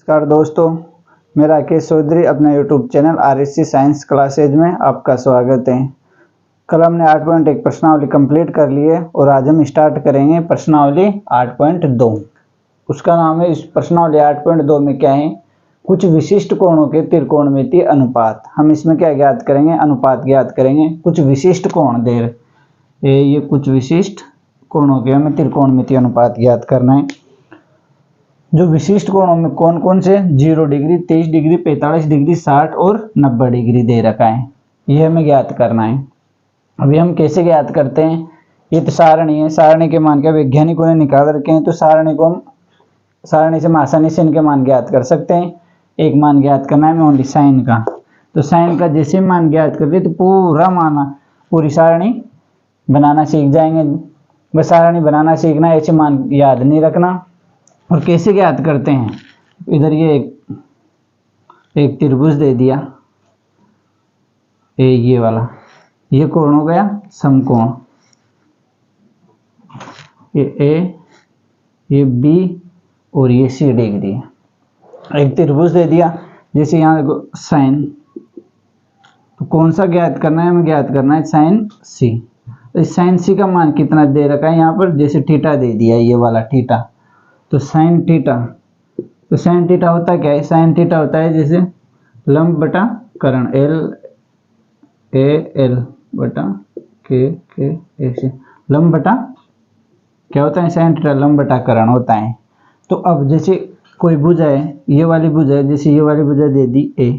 नमस्कार दोस्तों, मेरा राकेश चौधरी अपना YouTube channel RSC science classes में आपका स्वागत है। कल हमने 8.1 प्रश्नावली कंप्लीट कर ली है और आज हम स्टार्ट करेंगे प्रश्नावली 8.2। उसका नाम है, इस प्रश्नावली 8.2 में क्या है, कुछ विशिष्ट कोणों के त्रिकोणमितीय अनुपात। हम इसमें क्या ज्ञात करेंगे, अनुपात ज्ञात करेंगे। कुछ विशिष्ट कोण दे रहे, ये कुछ विशिष्ट कोणों के हमें त्रिकोणमितीय अनुपात ज्ञात करना है। जो विशिष्ट कोणों में कौन कौन से 0 डिग्री, 23 डिग्री, 45 डिग्री, 60 और 90 डिग्री दे रखा है, ये हमें ज्ञात करना है। अभी हम कैसे ज्ञात करते हैं, ये तो सारणी है, सारणी के मान क्या वैज्ञानिकों ने निकाल रखे हैं, तो सारणी को हम सारणी से हम आसानी से इनके मान ज्ञात कर सकते हैं। एक मान ज्ञात करना है ओनली साइन का, तो साइन का जैसे मान ज्ञात कर दिए तो पूरा माना पूरी सारणी बनाना सीख जाएंगे। बस सारणी बनाना सीखना, ऐसे मान याद नहीं रखना। और कैसे ज्ञात करते हैं, इधर ये एक त्रिभुज दे दिया, ये वाला, ये कोण हो गया समकोण, ये बी और ये सी डिग्री है। एक त्रिभुज दे दिया, जैसे यहाँ देखो साइन, तो कौन सा ज्ञात करना है, हमें ज्ञात करना है साइन सी। इस साइन सी का मान कितना दे रखा है यहाँ पर, जैसे थीटा दे दिया, ये वाला थीटा, तो साइन थीटा, तो साइन थीटा होता क्या है, साइन थीटा होता है जैसे लंब बटा कर्ण, L बटा K ऐसे, लंब बटा क्या होता है, साइन थीटा लंब बटा कर्ण होता है। तो अब जैसे कोई भुजा है, ये वाली भुजा है, जैसे ये वाली भुजा दे दी A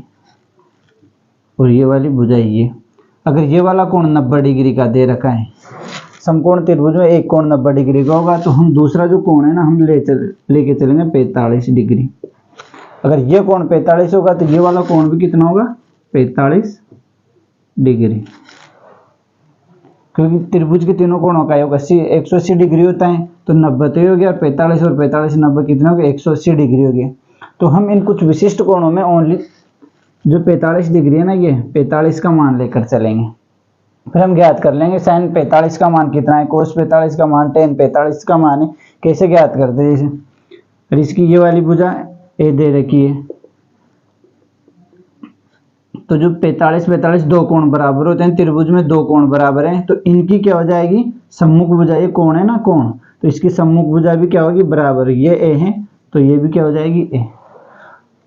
और ये वाली भुजा ये, अगर ये वाला कोण 90 डिग्री का दे रखा है, समकोण त्रिभुज में एक कोण 90 डिग्री का होगा, तो हम दूसरा जो कोण है ना, हम लेके चलेंगे 45 डिग्री। अगर ये कोण 45 होगा तो ये वाला कोण भी कितना होगा, 45 डिग्री, क्योंकि त्रिभुज के तीनों कोणों का योग 180 डिग्री होता है, तो 90 तो हो गया, 45 और 45 90 कितना हो गया, 180 डिग्री हो गया। तो हम इन कुछ विशिष्ट कोणों में ओनली जो 45 डिग्री है ना, ये 45 का मान लेकर चलेंगे। फिर हम ज्ञात कर लेंगे साइन 45 का मान कितना है, कोस 45 का मान, टेन 45 का मान है। कैसे ज्ञात करते हैं, जैसे इसकी ये वाली भुजा ए दे रखी है, तो जो 45 दो कोण बराबर होते हैं, त्रिभुज में दो कोण बराबर हैं, तो इनकी क्या हो जाएगी, सम्मुख भुजा, ये कोण है ना कोण, तो इसकी सम्मुख भुजा भी क्या होगी, बराबर, ये ए है तो ये भी क्या हो जाएगी ए।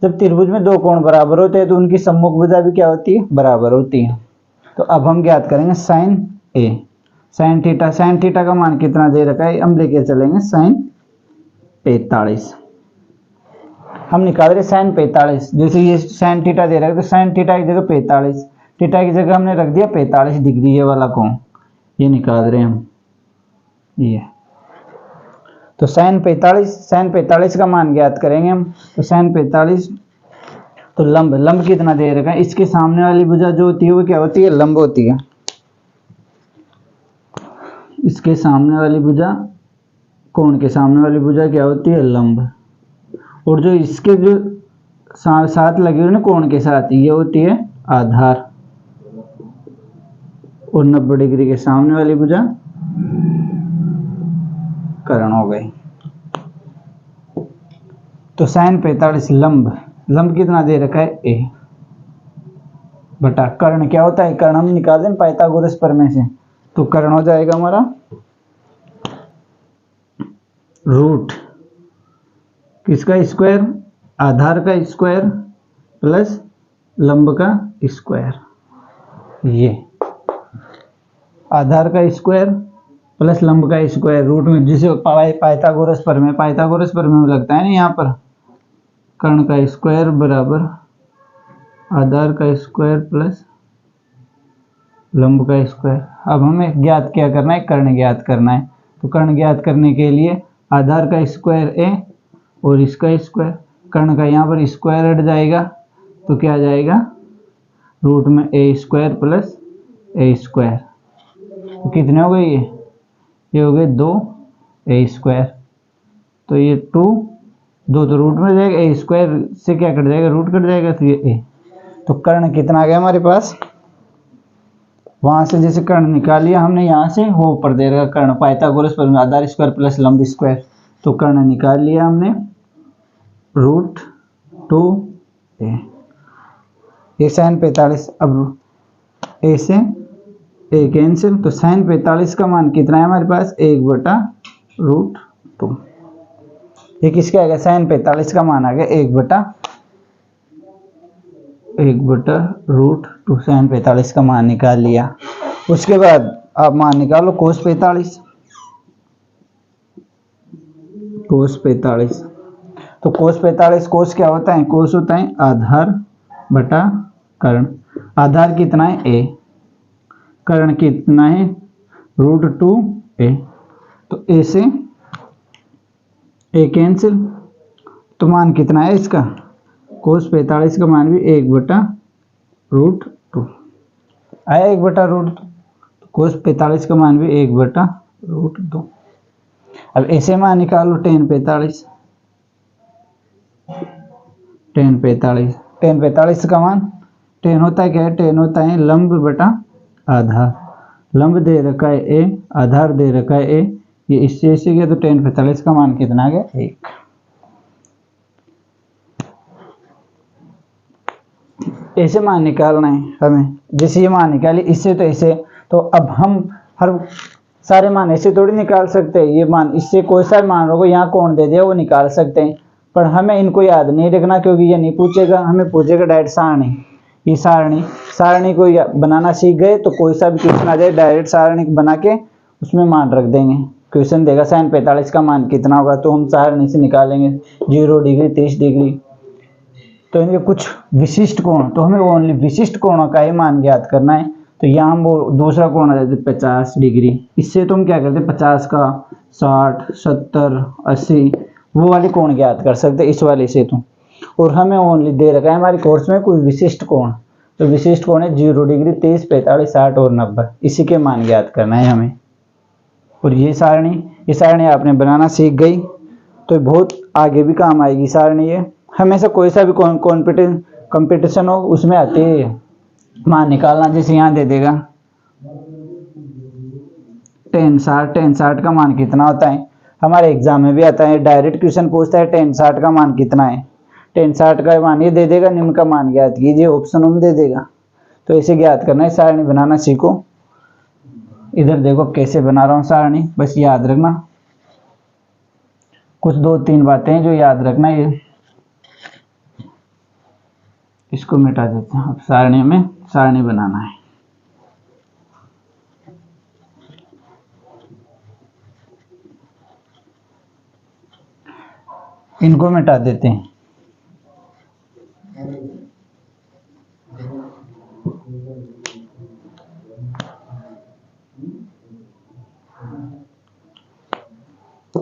जब त्रिभुज में दो कोण बराबर होते हैं तो उनकी सम्मुख भुजा भी क्या होती है, बराबर होती है। तो अब हम ज्ञात करेंगे साइन ए, साइन थीटा का मान कितना दे रखा है, हम लेके चलेंगे साइन 45। हम निकाल रहे साइन 45, जैसे ये साइन थीटा दे रखा है, तो साइन थीटा की जगह 45, थीटा की जगह हमने रख दिया 45 डिग्री, ये वाला कोण ये निकाल रहे हैं हम, ये तो साइन 45 का मान ज्ञात करेंगे हम। तो साइन 45, तो लंब कितना दे रखा है, इसके सामने वाली भुजा जो होती है वो क्या होती है, लंब होती है। इसके सामने वाली भुजा, कोण के सामने वाली भुजा क्या होती है, लंब। और जो इसके जो साथ लगी हुई ना कोण के साथ, ये होती है आधार। और 90 डिग्री के सामने वाली भुजा कर्ण हो गई। तो साइन 45 लंब कितना दे रखा है, ए बटा कर्ण क्या होता है, कर्ण हम निकाल दें पाइथागोरस प्रमेय से, तो कर्ण हो जाएगा हमारा रूट किसका स्क्वायर, आधार का स्क्वायर प्लस लंब का स्क्वायर, ये आधार का स्क्वायर प्लस लंब का स्क्वायर रूट में, जिसे पाइथागोरस प्रमेय में लगता है ना, यहाँ पर कर्ण का स्क्वायर बराबर आधार का स्क्वायर प्लस लंब का स्क्वायर। अब हमें ज्ञात क्या करना है, कर्ण ज्ञात करना है। तो कर्ण ज्ञात करने के लिए आधार का स्क्वायर ए और इसका स्क्वायर, कर्ण का यहाँ पर स्क्वायर हट जाएगा, तो क्या आ जाएगा, रूट में ए स्क्वायर प्लस ए स्क्वायर, तो कितने हो गए, ये हो गए 2 ए स्क्वायर, तो ये 2 तो रूट में जाएगा, ए स्क्वायर से क्या कट जाएगा, रूट कट जाएगा, तो ये ए। तो कर्ण कितना आ गया हमारे पास, वहां से जैसे कर्ण निकाल लिया हमने, यहाँ से वो ऊपर दे रखा कर्ण, पाइथागोरस प्रमेय आधार स्क्वायर प्लस लंब स्क्वायर, तो कर्ण निकाल लिया हमने, रूट 2a। ये sin 45, अब a से a कैंसिल, तो sin 45 का मान कितना है हमारे पास 1/√2। ये किसके आ गया, sin 45 का मान आ गया 1/√2। sin 45 का मान निकाल लिया। उसके बाद आप मान निकालो cos 45। cos 45, तो cos 45, cos क्या होता है, cos होता है आधार बटा कर्ण। आधार कितना है a, कर्ण कितना है √2a। तो a से a कैंसिल, तो मान कितना है इसका, cos 45 का मान भी 1/√2 आया, 1/√2। cos 45 का मान भी 1/√2। अब ऐसे मान निकालो tan 45। tan 45 का मान, tan होता है क्या है, tan होता है लंब बटा आधार। लंब दे रखा है a, आधार दे रखा है a, ये इससे ऐसे गया, तो tan 45 का मान कितना आ गया 1। ऐसे मान निकालना है हमें, जैसे ये मान निकाली इससे तो ऐसे, तो अब हम हर सारे मान ऐसे थोड़ी निकाल सकते हैं। ये मान इससे कोई सा मान होगा, यहाँ कौन दे दिया वो निकाल सकते हैं, पर हमें इनको याद नहीं रखना क्योंकि ये नहीं पूछेगा, हमें पूछेगा डायरेक्ट सारणी। ये सारणी को बनाना सीख गए तो कोई सा भी क्वेश्चन आ जाए डायरेक्ट सारणी बना के उसमें मान रख देंगे। क्वेश्चन देगा sin 45 का मान कितना होगा, तो हम सारणी से निकालेंगे 0 डिग्री 30 डिग्री। तो इनके कुछ विशिष्ट कोण, तो हमें ओनली विशिष्ट कोणों का ही मान ज्ञात करना है। तो यहाँ हम वो दूसरा कोण आ जाता है 50 डिग्री। इससे तो हम क्या करते हैं 50 का 60 70 80 वो वाले कोण ज्ञात कर सकते हैं इस वाले से तो। और हमें ओनली दे रखा है हमारे कोर्स में कोई विशिष्ट कोण, तो विशिष्ट कोण है 0 डिग्री 30 45 60 और 90, इसी के मान ज्ञात करना है हमें। और ये सारणी आपने बनाना सीख गई तो बहुत आगे भी काम आएगी सारणी। ये हमेशा कोई सा भी कंपटीशन हो उसमें आते है मान निकालना। जैसे यहाँ दे देगा tan 60 का मान कितना होता है, हमारे एग्जाम में भी आता है, डायरेक्ट क्वेश्चन पूछता है tan 60 का मान कितना है। tan 60 का मान ये दे देगा, निम्न का मान ज्ञात कीजिए, ऑप्शनों में दे देगा। तो ऐसे ज्ञात करना है, सारणी बनाना सीखो। इधर देखो कैसे बना रहा हूँ सारणी, बस याद रखना कुछ 2-3 बातें हैं जो याद रखना। ये इसको मिटा देते हैं। अब सारणी में सारणी बनाना है। इनको मिटा देते हैं।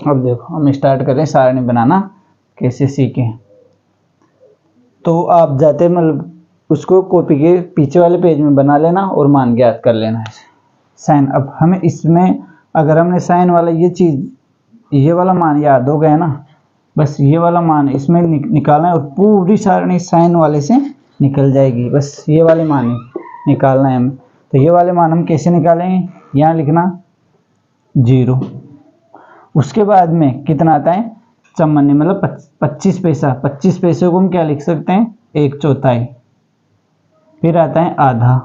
अब देखो हम स्टार्ट करें सारणी बनाना कैसे सीखें। तो आप जाते मतलब उसको कॉपी के पीछे वाले पेज में बना लेना और मान ज्ञात कर लेना है साइन। अब हमें इसमें अगर हमने साइन वाला ये चीज ये वाला मान याद हो गया ना, बस ये वाला मान इसमें निकालना है और पूरी सारणी साइन वाले से निकल जाएगी। बस ये वाले मान निकालना है हमें। तो ये वाले मान हम कैसे निकालेंगे, यहाँ लिखना 0, उसके बाद में कितना आता है चमन्नी मतलब 25 पैसा। 25 पैसे को हम क्या लिख सकते हैं 1/4। फिर आता है आधा,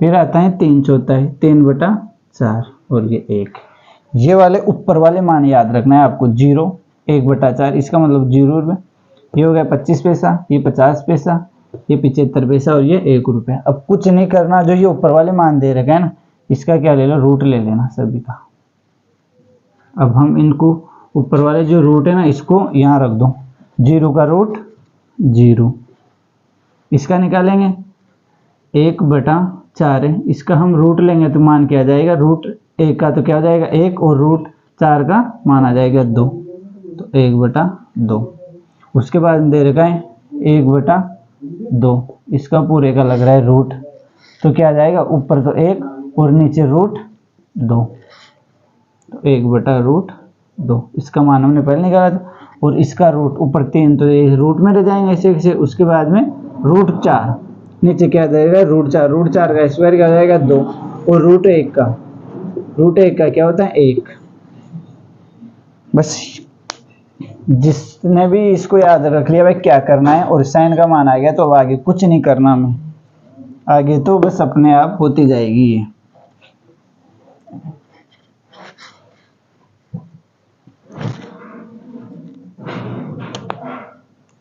फिर आता है 3/4 3/4 और ये 1। ये वाले ऊपर वाले मान याद रखना है आपको 0 1/4 इसका मतलब 0 रुपये। ये हो गया 25 पैसा, ये 50 पैसा, ये 75 पैसा और ये 1 रुपये। अब कुछ नहीं करना, जो ये ऊपर वाले मान दे रखे हैं ना इसका क्या ले लो रूट ले लेना सभी का। अब हम इनको ऊपर वाले जो रूट है ना इसको यहाँ रख दो, 0 का रूट 0, इसका निकालेंगे 1/4 है, इसका हम रूट लेंगे तो मान क्या आ जाएगा रूट 1 का तो क्या हो जाएगा 1 और रूट 4 का मान आ जाएगा 2, तो 1/2। उसके बाद दे रखा है 1/2, इसका पूरे का लग रहा है रूट, तो क्या आ जाएगा ऊपर तो 1 और नीचे रूट 2, तो 1/2। इसका मान हमने पहले निकाला था। और इसका रूट ऊपर 3 तो ये रूट में रह जाएंगे ऐसे ऐसे। उसके बाद में रूट 4 नीचे क्या जाएगा रूट 4 का स्क्वायर क्या जाएगा 2 और रूट 1 का क्या होता है 1। बस जिसने भी इसको याद रख लिया भाई क्या करना है और साइन का मान आ गया तो अब आगे कुछ नहीं करना हमें, आगे तो बस अपने आप होती जाएगी ये।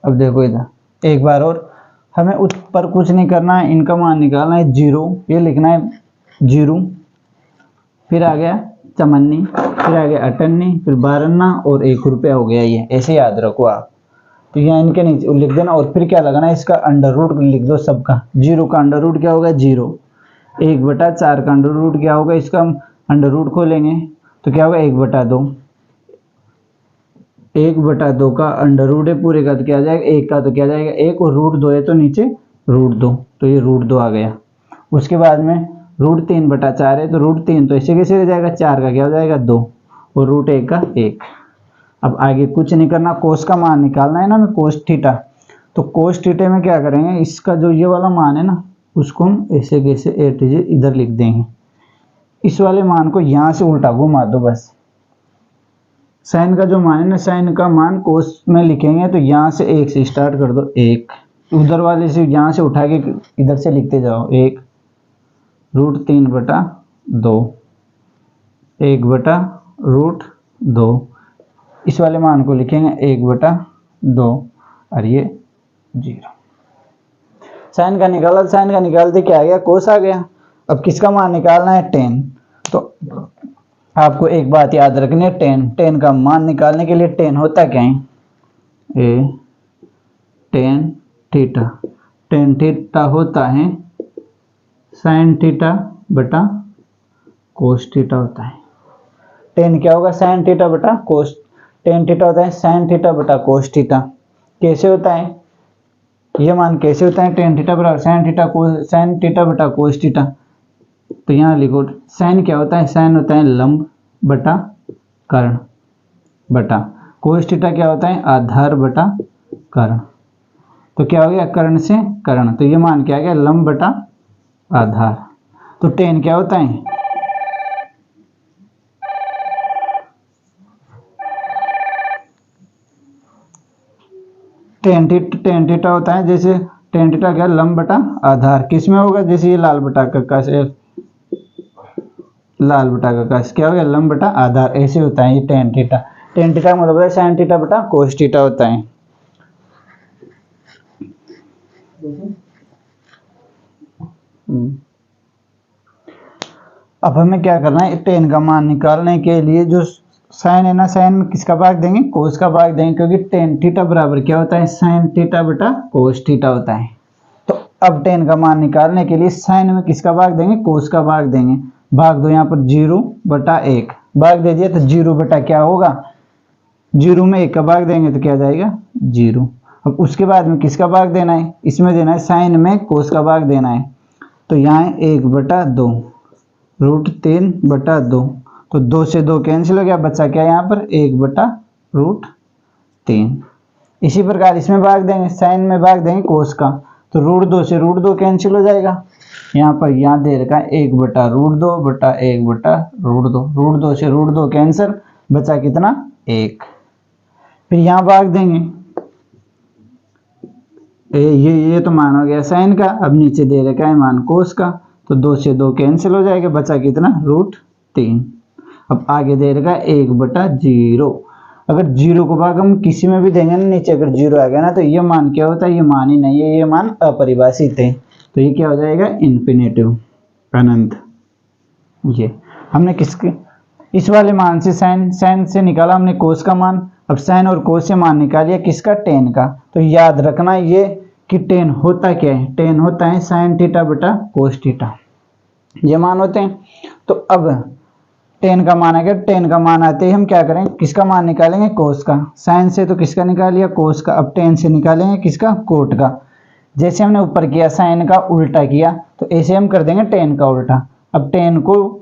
अब देखो इधर एक बार और, हमें ऊपर कुछ नहीं करना है, इनका मान निकालना है 0, ये लिखना है 0, फिर आ गया चमन्नी, फिर आ गया अठन्नी, फिर 12 और 1 रुपया हो गया ये, ऐसे याद रखो आप। तो यहाँ इनके नीचे लिख देना और फिर क्या लगाना है, इसका अंडर रूट लिख दो सबका। 0 का अंडर रूट क्या होगा 0, 1/4 का अंडर रूट क्या होगा, इसका हम अंडर रूट खोलेंगे तो क्या होगा 1/2, 1/2 का अंडर रूट है पूरे का तो क्या आ जाएगा 1 का तो क्या आ जाएगा 1 और √2 है तो नीचे √2, तो ये √2 आ गया। उसके बाद में √3/4 है तो √3 तो ऐसे कैसे रह जाएगा, 4 का क्या हो जाएगा 2 और √1 का 1। अब आगे कुछ नहीं करना, कोस का मान निकालना है ना हमें, कोस थीटा। तो कोस थीटा में क्या करेंगे, इसका जो ये वाला मान है ना उसको हम ऐसे कैसे इधर लिख देंगे, इस वाले मान को यहाँ से उल्टा घुमा दो बस। साइन का जो मान है ना, साइन का मान कोस में लिखेंगे तो यहाँ से 1 से स्टार्ट कर दो, 1 उधर वाले से यहाँ से उठा के इधर से लिखते जाओ, 1 √3/2, 1/√2, इस वाले मान को लिखेंगे 1/2 और ये 0। साइन का निकाला, साइन का निकालते क्या आ गया, कोस आ गया। अब किसका मान निकालना है, tan। तो आपको एक बात याद रखनी है, tan का मान निकालने के लिए tan होता क्या है, tan थीटा, tan थीटा होता है sin थीटा बटा cos थीटा होता है। tan क्या होगा, sin थीटा बटा cos, tan थीटा होता है sin थीटा बटा cos थीटा। कैसे होता है ये मान, कैसे होता है, tan थीटा बराबर sin थीटा बटा cos थीटा। तो यहाँ लिखो sin क्या होता है, sin होता है लंब बटा कर्ण बटा, cos थीटा क्या होता है आधार बटा कर्ण। तो क्या हो गया, कर्ण से कर्ण, तो ये मान क्या आ गया, लंब बटा आधार। तो tan क्या होता है, tan थीटा होता है, जैसे tan थीटा क्या, लंब बटा आधार, किस में होगा, जैसे ये लाल बटा का क्या हो गया, लंब बटा आधार, ऐसे होता है ये tan थीटा। tan थीटा का मतलब है sin थीटा बटा cos थीटा होता है। अब हमें क्या करना है, tan का मान निकालने के लिए जो साइन है ना, साइन में किसका भाग देंगे, कोस का भाग देंगे, क्योंकि tan थीटा बराबर क्या होता है, sin थीटा बटा cos थीटा होता है। तो अब tan का मान निकालने के लिए साइन में किसका भाग देंगे, कोस का भाग देंगे। भाग दो यहाँ पर 0/1, भाग दे दिया तो 0 बटा क्या होगा, 0 में 1 का भाग देंगे तो क्या जाएगा 0। अब उसके बाद में किसका भाग देना है, इसमें देना है साइन में कोस का भाग देना है। तो यहाँ 1/2 √3/2, तो 2 से 2 कैंसिल हो गया, बचा क्या यहाँ पर 1/√3। इसी प्रकार इसमें भाग देंगे, साइन में भाग देंगे कोस का, तो √2 से √2 कैंसिल हो जाएगा। यहाँ पर यहाँ दे रखा है 1/√2 बटा 1/√2, √2 से √2 कैंसिल, बचा कितना 1। फिर यहाँ भाग देंगे, ये तो मान हो गया साइन का। अब नीचे दे रखा है मान कोस का, तो 2 से 2 कैंसिल हो जाएगा, बचा कितना √3। अब आगे दे रखा है 1/0। अगर 0 को भाग हम किसी में भी देंगे ना, नीचे अगर 0 आ गया ना तो ये मान क्या होता है, ये मान ही नहीं है, ये मान अपरिभाषित है, तो ये क्या हो जाएगा इन्फिनेटिव, अनंत। ये हमने किसके, इस वाले मान से साइन से निकाला हमने कोस का मान। अब साइन और कोस से मान निकालिए किसका, tan का। तो याद रखना ये कि tan होता क्या है, tan होता है sin थीटा बटा cos थीटा, ये मान होते हैं। तो अब tan का मान आ गया, tan का मान आते ही हम क्या करेंगे, किसका मान निकालेंगे, कोस का। साइन से तो किसका निकाल लिया, कोस का। अब tan से निकालेंगे किसका, कोट का। जैसे हमने ऊपर किया साइन का उल्टा किया, तो ऐसे हम कर देंगे tan का उल्टा। अब tan को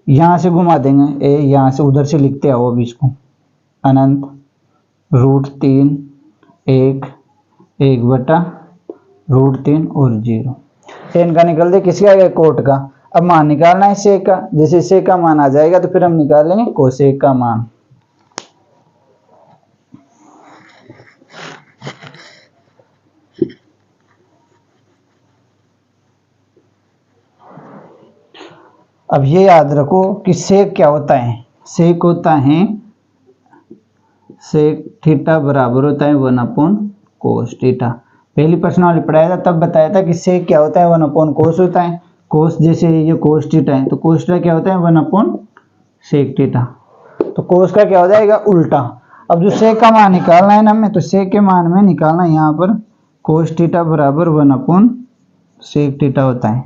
यहाँ से घुमा देंगे, यहाँ से उधर से लिखते आओ अब इसको, अनंत √3 1/√3 और 0। tan का निकल दे, किसका आ गया, कोट का। अब मान निकालना है sec का, जैसे sec का मान आ जाएगा तो फिर हम निकाल लेंगे cosec का मान। अब ये याद रखो कि सेक क्या होता है, सेक होता है, सेक थीटा बराबर होता है 1/cos थीटा। पहली प्रश्नावली पढ़ाया था तब बताया था कि सेक क्या होता है 1/cos होता है। कोस जैसे ये cos थीटा है तो cos थीटा क्या होता है 1/sec थीटा। तो cos का क्या हो जाएगा उल्टा। अब जो सेक का मान निकालना है ना हमें, तो सेक के मान में निकालना है यहाँ पर cos थीटा बराबर 1/sec थीटा होता है।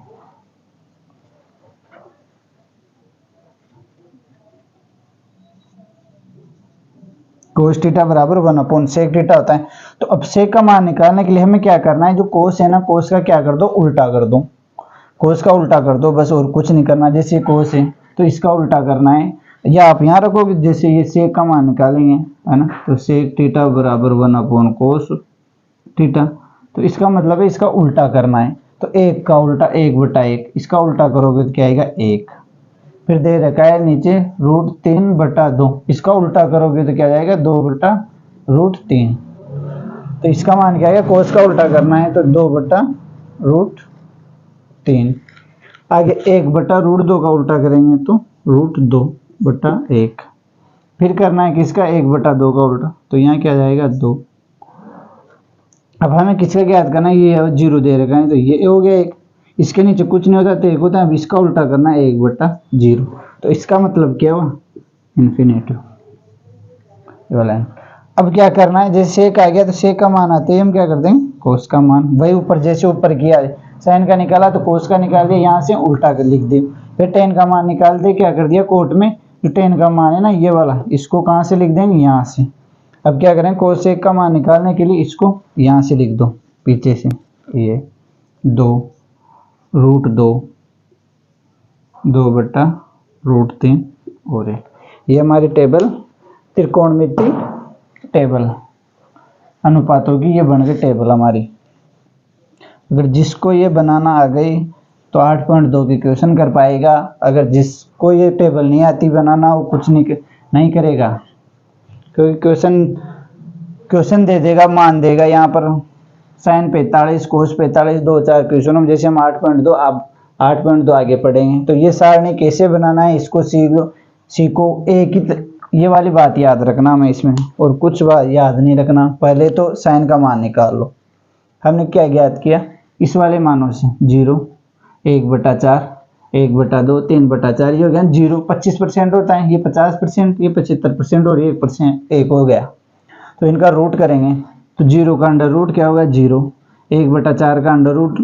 cos थीटा बराबर 1/sec थीटा होता है। तो अब सेक का मान निकालने के लिए हमें क्या करना है, जो cos है ना cos का क्या कर दो उल्टा कर दो, cos का उल्टा कर दो बस, और कुछ नहीं करना। जैसे cos है तो इसका उल्टा करना है, या आप यहाँ रखोगे जैसे ये सेक का मान निकालेंगे है ना, तो सेक थीटा बराबर 1/cos थीटा। तो इसका मतलब है इसका उल्टा करना है, तो एक का उल्टा 1/1, इसका उल्टा करोगे तो क्या आएगा 1। फिर दे रखा है नीचे √3/2, इसका उल्टा करोगे तो क्या जाएगा 2/√3। तो इसका मान क्या आएगा, cos का उल्टा करना है तो 2/√3। आगे 1/√2 का उल्टा करेंगे तो √2/1। फिर करना है किसका 1/2 का उल्टा, तो यहाँ क्या जाएगा 2। अब हमें किसका ज्ञात करना है, ये 0 दे रखा है तो ये हो गया 1, इसके नीचे कुछ नहीं होता तो 1 होता है। अब इसका उल्टा करना है 1/0, तो इसका मतलब क्या हुआ इन्फिनेटिव वाला है। अब क्या करना है, जैसे सेक आ गया तो सेक का मान आते ही हम क्या कर देंगे कोस का मान, वही ऊपर जैसे ऊपर किया साइन का निकाला तो कोस का निकाल दिया, यहाँ से उल्टा कर लिख दिया। फिर टेन का मान निकाल दे, क्या कर दिया कोट में जो टेन का मान है ना ये वाला, इसको कहाँ से लिख देंगे यहाँ से। अब क्या करें कोस सेक का मान निकालने के लिए इसको यहाँ से लिख दो पीछे से, ये 2√2/√3 और ये हमारी टेबल त्रिकोणमिति टेबल अनुपातों की ये बन गई टेबल हमारी। अगर जिसको ये बनाना आ गई तो 8.2 की क्वेश्चन कर पाएगा, अगर जिसको ये टेबल नहीं आती बनाना वो कुछ नहीं करेगा, क्योंकि क्वेश्चन दे देगा मान देगा यहाँ पर sin 45 cos 45 2-4 क्वेश्चन हम जैसे हम 8.2 आप 8.2 आगे पढ़ेंगे। तो ये सारणी कैसे बनाना है इसको सीखो। एक ही ये वाली बात याद रखना हमें इसमें, और कुछ बात याद नहीं रखना। पहले तो साइन का मान निकाल लो। हमने क्या ज्ञात किया इस वाले मानों से 0 1/4 1/2 3/4, ये हो गया 0। 25% होता है, ये 50%, ये 75% और ये 1% 1 हो गया। तो इनका रूट करेंगे तो 0 का अंडर रूट क्या होगा 0, 1/4 का अंडर रूट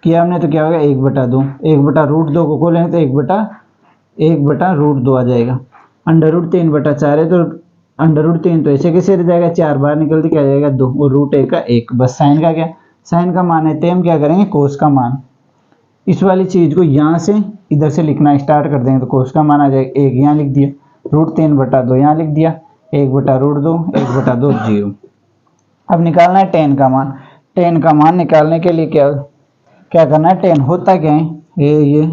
किया हमने तो क्या होगा 1/2, 1/√2 को खोलेंगे तो 1/√2 आ जाएगा। अंडर रूट 3/4 है तो अंडर रूट 3 तो ऐसे कैसे रह जाएगा, 4 बार निकलते क्या जाएगा 2, और √1 का 1। बस साइन का क्या, साइन का मान है तो हम क्या करेंगे कोस का मान, इस वाली चीज को यहाँ से इधर से लिखना स्टार्ट कर देंगे तो कोस का मान आ जाएगा 1, यहाँ लिख दिया, √3/2 यहाँ लिख दिया, 1/√2 1/2 0। अब निकालना है टेन का मान। टेन का मान निकालने के लिए क्या करना है, टेन होता क्या है, ये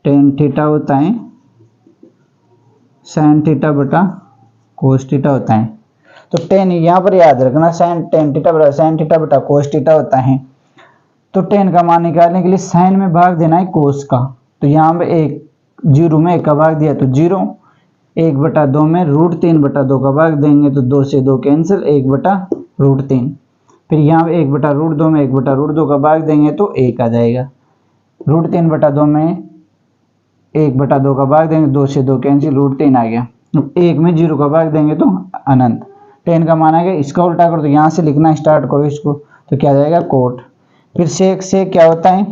टेन थीटा होता है साइन थीटा बटा कोस थीटा होता है। तो टेन यहाँ पर याद रखना टेन थीटा बटा साइन थीटा बटा कोस थीटा होता है। तो टेन का मान निकालने के लिए साइन में भाग देना है कोस का, तो यहाँ पे 0 में 1 का भाग दिया तो 0, 1/2 में √3/2 का भाग देंगे तो 2 से 2 कैंसिल, 1/√3। फिर यहाँ 1/√2 में 1/√2 का भाग देंगे तो 1 आ जाएगा। √3/2 में 1/2 का भाग देंगे 2 से 2 कैंसिल, √3 आ गया। 1 में 0 का भाग देंगे तो अनंत। टेन का मान आ गया, इसका उल्टा करो तो यहाँ से लिखना स्टार्ट करो इसको, तो क्या जाएगा कोट। फिर सेक क्या होता है,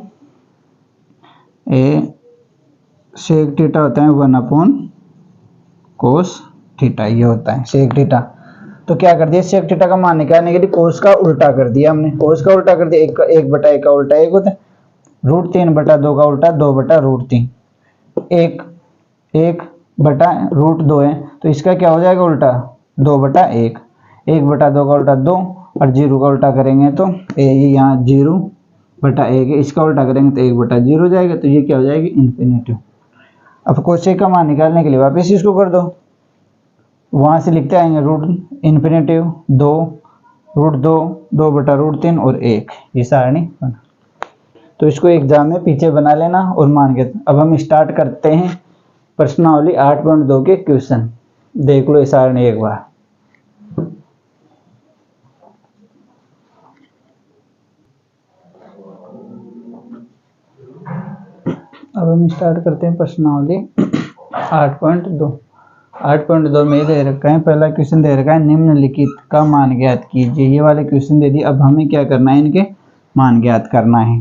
सेक थीटा होता है 1/cos थीटा, ये होता है सेक थीटा। तो क्या कर दिया सेक थीटा का मान निकालने के लिए कोस का उल्टा कर दिया हमने, कोस का उल्टा कर दिया 1/1 का उल्टा 1 होता है, √3/2 का उल्टा 2/√3, 1/√2 है तो इसका क्या हो जाएगा उल्टा 2/1, 1/2 का उल्टा 2 और 0 का उल्टा करेंगे तो यहाँ 0/1 है, इसका उल्टा करेंगे तो 1/0 हो जाएगा। तो ये क्या हो जाएगी इन्फिनेटिव। अब कोसेक का मान निकालने के लिए वापस इसको कर दो, वहां से लिखते आएंगे √∞2 √2 2/√3 और 1, ये सारणी बना। तो इसको एग्जाम में पीछे बना लेना और मान के। अब हम स्टार्ट करते हैं प्रश्नावली 8.2 के क्वेश्चन। देख लो इस सारणी एक बार। अब हम स्टार्ट करते हैं प्रश्नावली 8.2। 8.2 में दे रखा है, पहला क्वेश्चन दे रखा है निम्नलिखित का मान ज्ञात कीजिए। ये वाले क्वेश्चन दे दिए। अब हमें क्या करना है, इनके मान ज्ञात करना है।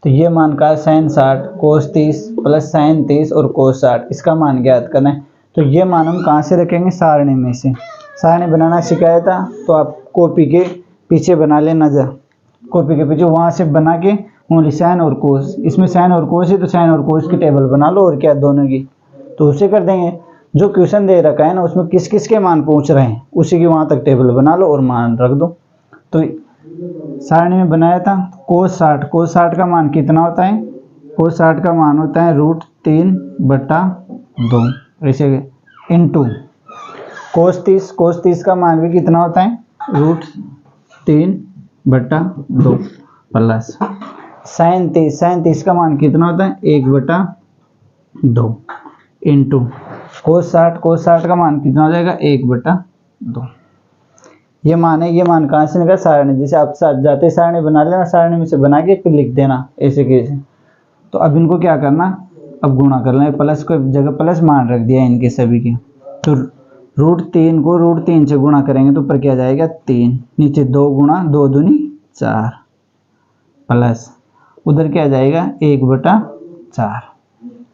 तो ये मान का sin 60 cos 30 प्लस sin 30 और cos 60, इसका मान ज्ञात करना है। तो ये मान हम कहाँ से रखेंगे, सारणी में से। सारणी बनाना सिखाया था तो आप कॉपी के पीछे बना लेना, जा कॉपी के पीछे वहाँ से बना के ओनली साइन और कोस। इसमें साइन और कोस है तो साइन और कोस की टेबल बना लो, और क्या दोनों की। तो उसे कर देंगे। जो क्वेश्चन दे रखा है ना उसमें किस किस के मान पूछ रहे हैं उसी की वहाँ तक टेबल बना लो और मान रख दो। तो सारणी में बनाया था कोस 60। कोस 60 का मान कितना होता है, कोस 60 का मान होता है √3/2 ऐसे इंटू कोस 30। कोस 30 का मान भी कितना होता है √3/2 प्लस साइन 30। साइन 30 का मान कितना होता है 1/2 इंटू कोस 60। कोस 60 का मान कितना हो जाएगा 1/2। ये मान है। ये मान कहाँ से निकला, सारणी। जैसे आप साथ जाते सारणी बना लेना, सारणी में से बना के फिर लिख देना ऐसे कैसे। तो अब इनको क्या करना, अब गुणा कर लेना। प्लस को जगह प्लस मान रख दिया इनके सभी के। तो √3 को √3 से गुणा करेंगे तो ऊपर क्या जाएगा 3, नीचे 2 गुणा 2 दूनी 4 प्लस उधर क्या जाएगा 1/4।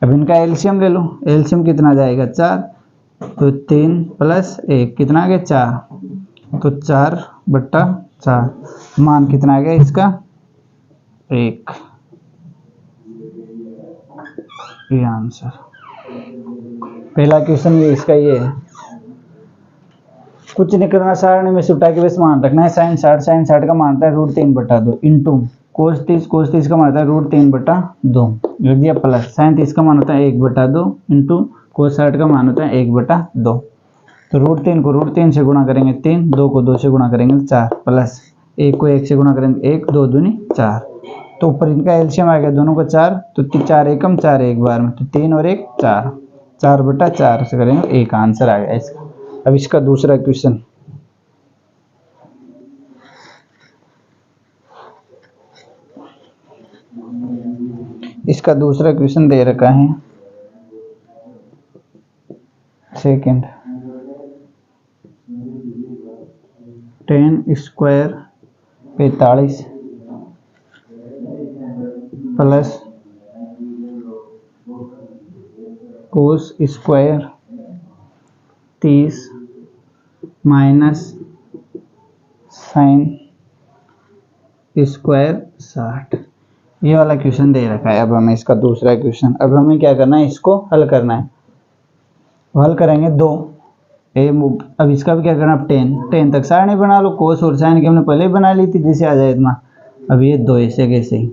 अब इनका एलसीएम ले लो। एलसीएम कितना जाएगा 4, तो 3 प्लस 1 कितना आ गया 4, तो 4/4। मान कितना आ गया इसका 1। ये आंसर। पहला क्वेश्चन ये इसका ये है। कुछ नहीं करना, सारणी में से उठा के बस मान रखना है। sin 60। sin 60 का मान है √3/2 इंटू cos 30। cos 30 का मान है √3/2 लिख दिया प्लस sin 30 का मान होता है 1/2 इंटू cos 60 का मान होता है 1/2। तो √3 को √3 से गुणा करेंगे 3, 2 को 2 से गुणा करेंगे 4 प्लस 1 को 1 से गुणा करेंगे 1, 2 दूनी 4। तो ऊपर इनका एलसीएम आ गया दोनों का 4, तो 4 एकम 4 एक बार में, तो 3 और 1 4, 4/4 से करेंगे 1 आंसर आ गया इसका। अब इसका दूसरा क्वेश्चन। इसका दूसरा क्वेश्चन दे रखा है second. tan square 45 plus cos square 30 minus sine square 60। ये वाला क्वेश्चन दे रखा है। अब हमें इसका दूसरा क्वेश्चन, अब हमें क्या करना है, इसको हल करना है। हल करेंगे 2। अब इसका भी क्या करना, अब 10 तक सारणी बना लो। कोस और साइन की हमने पहले ही बना ली थी, जैसे आ जाए इतना। अब ये 2 ऐसे कैसे ही।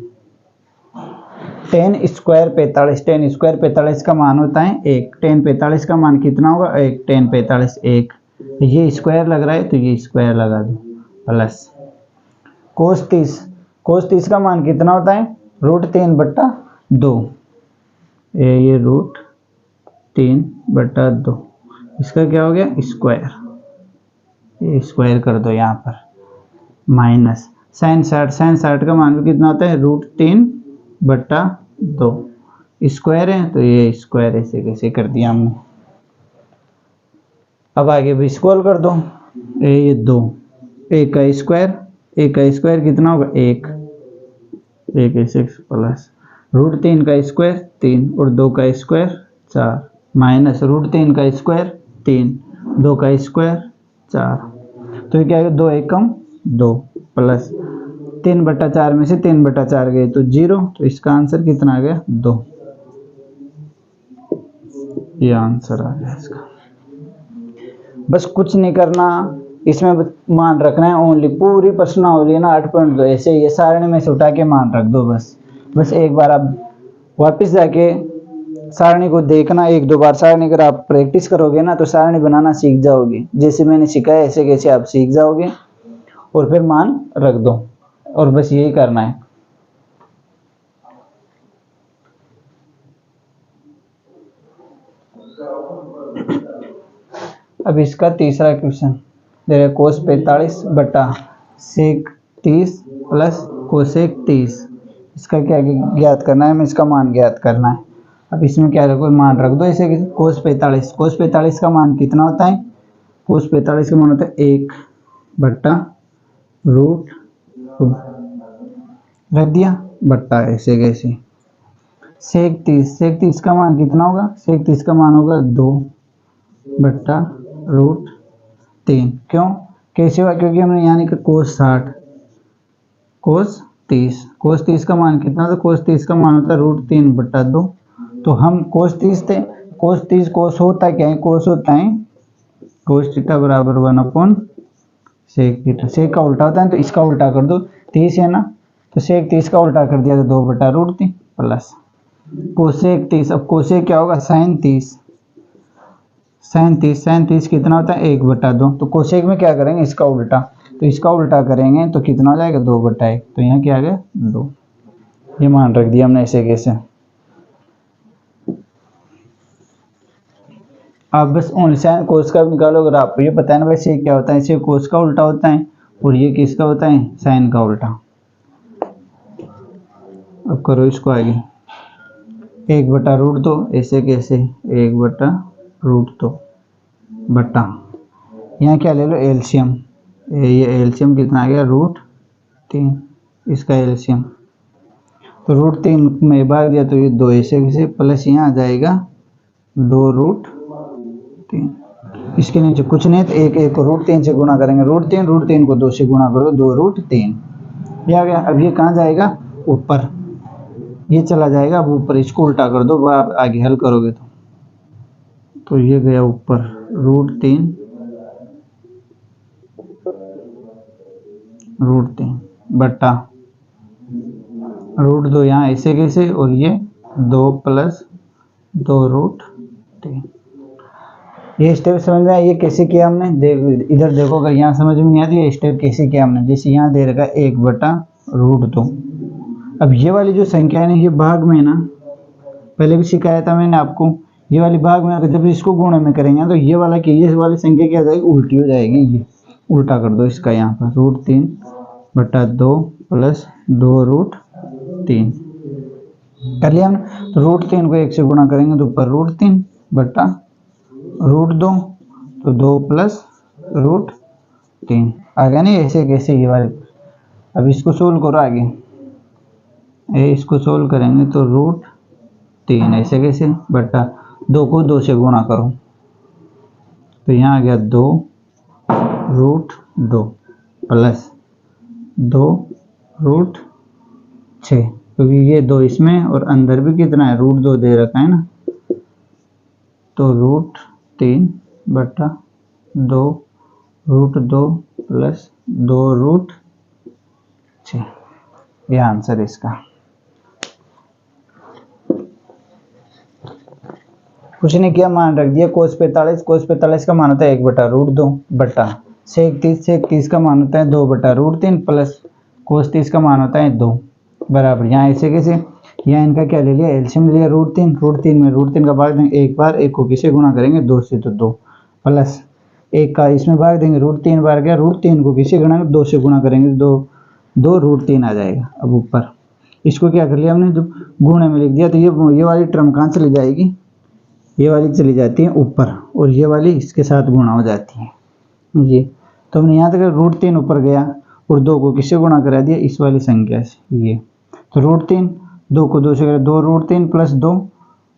tan square 45। tan स्क्वायर 45 का मान होता है 1। tan 45 का मान कितना होगा 1। tan 45 1। ये स्क्वायर लग रहा है तो ये स्क्वायर लगा दो प्लस कोस 30। कोस 30 का मान कितना होता है √3/2। ये √3/2। इसका क्या हो गया स्क्वायर, ये स्क्वायर कर दो यहाँ पर माइनस साइन 60। साइन 60 का मान भी कितना होता है √3/2। स्क्वायर है तो ये स्क्वायर ऐसे कैसे कर दिया हमने। अब आगे भी स्क्वायर कर दो। ये 2, 1 का स्क्वायर, 1 का स्क्वायर कितना होगा 1, 1 ऐसे प्लस √3 का स्क्वायर 3 और 2 का स्क्वायर 4 माइनस √3 का स्क्वायर 3, 2 का स्क्वायर 4। तो ये क्या है 2 एकम 2 प्लस 3/4 में से 3/4 गए तो 0। तो इसका आंसर कितना आ गया 2। ये आंसर आ गया इसका। बस कुछ नहीं करना, इसमें मान रखना है ओनली। पूरी प्रश्नावली ना 8.2 ऐसे ये सारणी में से उठा के मान रख दो बस एक बार आप वापस जाके सारणी को देखना 1-2 बार। सारणी अगर आप प्रैक्टिस करोगे ना तो सारणी बनाना सीख जाओगे। जैसे मैंने सिखाया ऐसे कैसे आप सीख जाओगे और फिर मान रख दो, और बस यही करना है। अब इसका तीसरा क्वेश्चन दे रहा है कोस 45 बटा सेक 30 प्लस कोसेक 30। इसका क्या ज्ञात करना है, हमें इसका मान ज्ञात करना है। अब इसमें क्या रखो, मान रख दो इसे कोस 45 का मान कितना होता है, कोस 45 का मान होता है 1 बट्टा रूट रख दिया बट्टा ऐसे कैसे सेक 30 का मान कितना होगा, सेक 30 का मान होगा 2 बट्टा रूट 3। क्यों कैसे हुआ, क्योंकि हमने यहाँ लिखा कोस 60 कोस 30 का मान कितना था, कोस 30 का मान होता है रूट 3 बट्टा 2। तो हम कोस 30 थे, कोस 30 कोस होता क्या है, कोस होता है कोस थीटा बराबर 1 सेक थीटा। सेक का उल्टा होता है तो इसका उल्टा कर दो, 30 है ना, तो सेक 30 का उल्टा कर दिया तो 2 बटा रूट 3 प्लस कोसेक 30। अब कोसेक क्या होगा, साइन 30 कितना होता है 1 बटा 2। तो कोसेक में क्या करेंगे, इसका उल्टा, तो इसका उल्टा करेंगे तो कितना हो जाएगा 2 बटा 1। तो यहाँ क्या आ गया 2, ये मान रख दिया हमने ऐसे कैसे। आप बस ओनली साइन कोस का निकालो, अगर आपको ये पता है ना वैसे क्या होता है, इसे कोस का उल्टा होता है और ये किसका होता है, साइन का उल्टा। अब करो इसको आगे, 1 बटा रूट 2 ऐसे कैसे 1 बटा रूट 2 बटा, यहाँ क्या ले लो एलसीएम, ये एलसीएम कितना आ गया रूट 3, इसका एलसीएम तो रूट 3 में भाग दिया तो ये 2 ऐसे कैसे प्लस यहाँ आ जाएगा 2 रूट 3। इसके नीचे कुछ नहीं तो एक को रूट 3 से गुणा करेंगे, रूट 3 को 2 से गुणा करो 2 रूट 3 ये आ गया। अब ये कहाँ जाएगा ऊपर, ये चला जाएगा अब ऊपर, इसको उल्टा कर दो आगे हल करोगे तो ये गया ऊपर रूट 3 बट्टा रूट 2 यहाँ ऐसे कैसे और ये 2 प्लस 2 रूट 3। ये स्टेप समझ में आया, ये कैसे किया हमने, इधर देखो अगर यहाँ समझ में नहीं आती ये स्टेप कैसे किया हमने। जैसे यहाँ दे रखा 1 बटा रूट 2। अब ये वाली जो संख्या है ना ये भाग में ना, पहले भी सिखाया था मैंने आपको, ये वाली भाग में अगर जब इसको गुणे में करेंगे तो ये वाली संख्या क्या जाएगी उल्टी हो जाएगी, ये उल्टा कर दो इसका यहाँ पर रूट 3 बटा 2 प्लस 2 रूट 3 कर लिया हमने। तो रूट 3 को 1 से गुणा करेंगे तो ऊपर रूट 3 बटा रूट 2 तो 2 प्लस रूट 3 आ गया नहीं ऐसे कैसे ये वाले। अब इसको सोल्व करो आगे, इसको सोल्व करेंगे तो रूट 3 ऐसे कैसे बटा 2 को 2 से गुणा करो तो यहाँ आ गया 2 रूट 2 प्लस 2 रूट 6, क्योंकि ये 2 इसमें और अंदर भी कितना है रूट 2 दे रखा है ना, तो रूट 3 बटा 2 रूट 2 प्लस 2 रूट 6, ये आंसर इसका। कुछ नहीं किया, मान रख दिया कोस 45 का मान होता है 1 बटा रूट 2 बटा सेक 30 का मान होता है 2 बटा रूट 3 प्लस कोस 30 का मान होता है 2 बराबर। यहाँ ऐसे कैसे, यहाँ इनका क्या ले लिया एलसीएम ले लिया रूट 3 में रूट 3 का भाग देंगे एक बार, एक को किसे गुणा करेंगे 2 से तो 2 प्लस एक का इसमें भाग देंगे रूट 3 बार गया, रूट 3 को किसे गुणा 2 से गुणा करेंगे 2 रूट 3 आ जाएगा। अब ऊपर इसको क्या कर लिया हमने, जब गुणे में लिख दिया तो ये वाली टर्म कहाँ चली जाएगी, ये वाली चली जाती है ऊपर और ये वाली इसके साथ गुणा हो जाती है ये। तो हमने यहाँ तक रूट 3 ऊपर गया और 2 को किससे गुणा करा दिया इस वाली संख्या से ये, तो रूट 3 2 को 2 से करा 2 रूट 3 प्लस 2,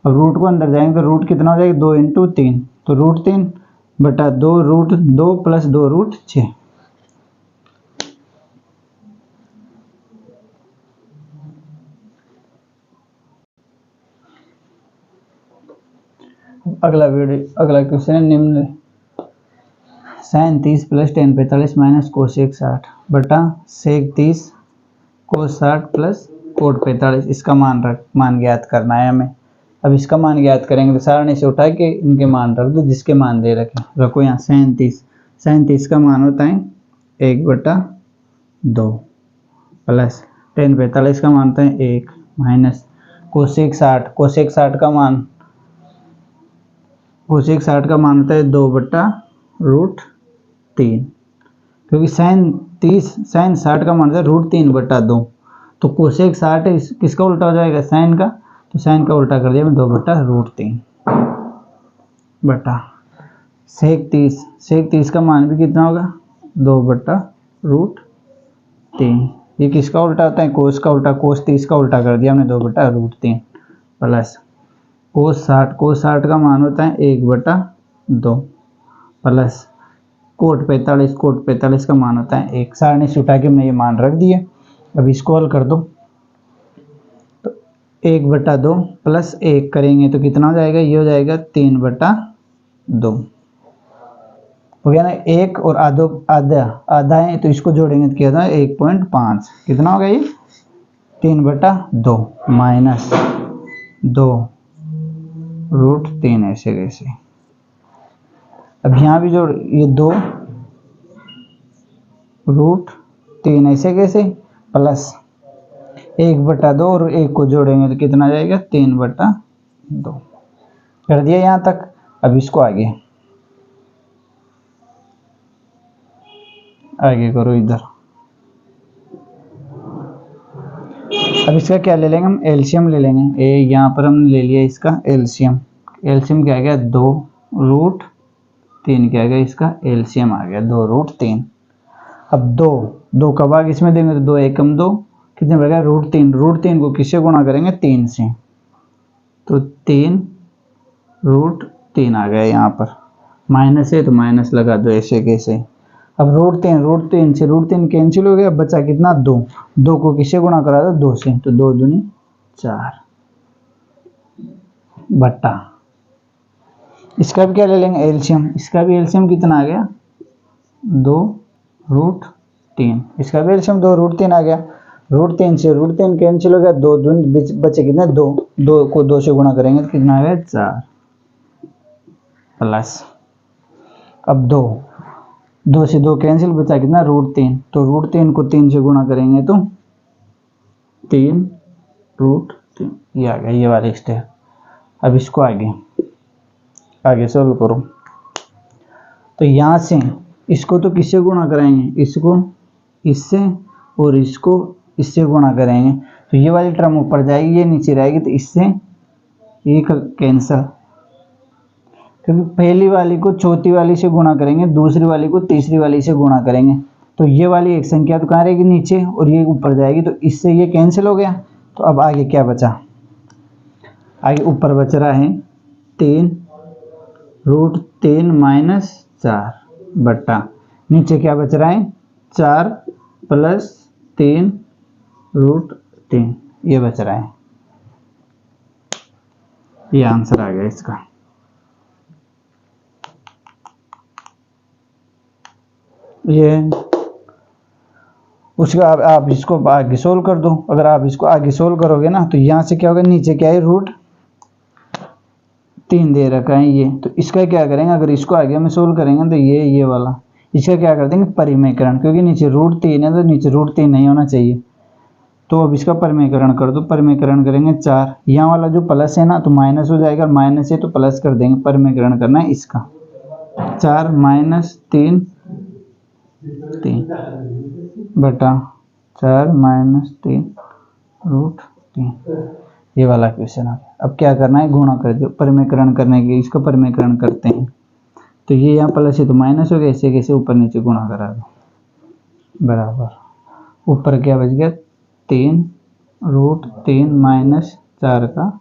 और रूट को अंदर जाएंगे तो रूट कितना हो जाएगा 2 इंटू 3, तो रूट 3 बटा 2 रूट 2 प्लस 2 रूट 6। अगला क्वेश्चन है निम्न sine 30 plus ten 45 minus cosec 60 बटा सेक 30 कोस 60 प्लस कोट 45, इसका मान ज्ञात करना है हमें। अब इसका मान ज्ञात करेंगे तो सारणी से उठा के इनके मान रख दो, जिसके मान दे रखो यहाँ साइन 30 का मान होता है 1 बटा 2 प्लस टेन 45 का मान होता है 1 माइनस कोसेक 60 का मान होता है 2 बटा √3, क्योंकि साइन 60 का मान है √3/2, तो कोसेक 60 किसका उल्टा हो जाएगा, साइन का, तो साइन का उल्टा कर दिया मैं 2/√3 बटा सेक 30 का मान भी कितना होगा 2/√3। ये किसका उल्टा होता है, कोस का उल्टा, कोस 30 का उल्टा कर दिया हमने 2/√3 प्लस कोस 60 का मान होता है 1/2 प्लस कोट 45 का मान होता है 1। सारणी से उठा के मैं ये मान रख दिए। अब इसको हल कर दो, तो 1/2 प्लस 1 करेंगे तो कितना हो जाएगा, ये हो जाएगा 3/2 हो गया ना। 1 और आधा है तो इसको जोड़ेंगे तो क्या होता है 1.5, कितना होगा ये 3/2 माइनस 2√3 ऐसे कैसे। अब यहाँ भी जोड़, ये 2√3 ऐसे कैसे प्लस 1/2 और 1 को जोड़ेंगे तो कितना जाएगा 3/2 कर दिया यहाँ तक। अब इसको आगे करो इधर। अब इसका क्या ले लेंगे हम, एलसीएम ले लेंगे। यहाँ पर हमने ले लिया इसका एलसीएम क्या आ गया 2√3 क्या आ गया, इसका एलसीएम आ गया 2√3। अब 2 का भाग इसमें देंगे तो 2 एकम 2 कितने बढ़ेगा √3 को किससे गुणा करेंगे 3 से, तो 3√3 आ गया। यहाँ पर माइनस है तो माइनस लगा दो ऐसे कैसे। अब √3 से √3 कैंसिल हो गया, बचा कितना 2 को किससे गुणा करा दो 2 से, तो 2 दूनी 4 बट्टा इसका भी क्या ले लेंगे एलसीएम, इसका भी एलसीएम कितना आ गया 2√3, इसका भी एलसीएम 2√3 आ गया। √3 से √3 कैंसिल हो गया, 2 दूनी बचे कितना 2 को 2 से गुणा करेंगे तो कितना आ गया 4 प्लस अब 2 से 2 कैंसिल बचा कितना √3, तो √3 को 3 से गुणा करेंगे तो 3√3 ये आ गया ये वाली स्टेप। अब इसको आगे सोल्व करो, तो यहाँ से इसको तो किससे गुणा कराएंगे, इसको इससे और इसको इससे गुणा करेंगे तो ये वाली टर्म ऊपर जाएगी ये नीचे रहेगी, तो इससे ये कैंसल, क्योंकि पहली वाली को चौथी वाली से गुणा करेंगे, दूसरी वाली को तीसरी वाली से गुणा करेंगे, तो ये वाली एक संख्या तो कहाँ रहेगी नीचे और ये ऊपर जाएगी, तो इससे ये कैंसिल हो गया। तो अब आगे क्या बचा, आगे ऊपर बच रहा है 3√3 माइनस 4 बट्टा नीचे क्या बच रहा है 4 प्लस 3√3 ये बच रहा है। ये आंसर आ गया इसका। ये उसका आप इसको आगे सोल्व कर दो। अगर आप इसको आगे सोल्व करोगे ना तो यहाँ से क्या होगा, नीचे क्या है √3 दे रखा है ये, तो इसका क्या करेंगे, अगर इसको आगे हम सोल्व करेंगे तो ये वाला इसका क्या कर देंगे परिमेयकरण, क्योंकि नीचे √3 है तो नीचे √3 नहीं होना चाहिए, तो अब इसका परिमेयकरण कर दो। परिमेयकरण करेंगे 4, यहाँ वाला जो प्लस है ना तो माइनस हो जाएगा, माइनस है तो प्लस कर देंगे। परिमेयकरण करना है इसका 4 माइनस 3 बटा 4 माइनस 3√3 ये वाला क्वेश्चन आ गया। अब क्या करना है, गुणा कर दो। परिमेयकरण करने के इसका परिमेयकरण करते हैं, तो ये यहाँ प्लस है तो माइनस हो गया, ऐसे कैसे ऊपर नीचे गुणा करा दो बराबर। ऊपर क्या बच गया 3√3 माइनस 4 का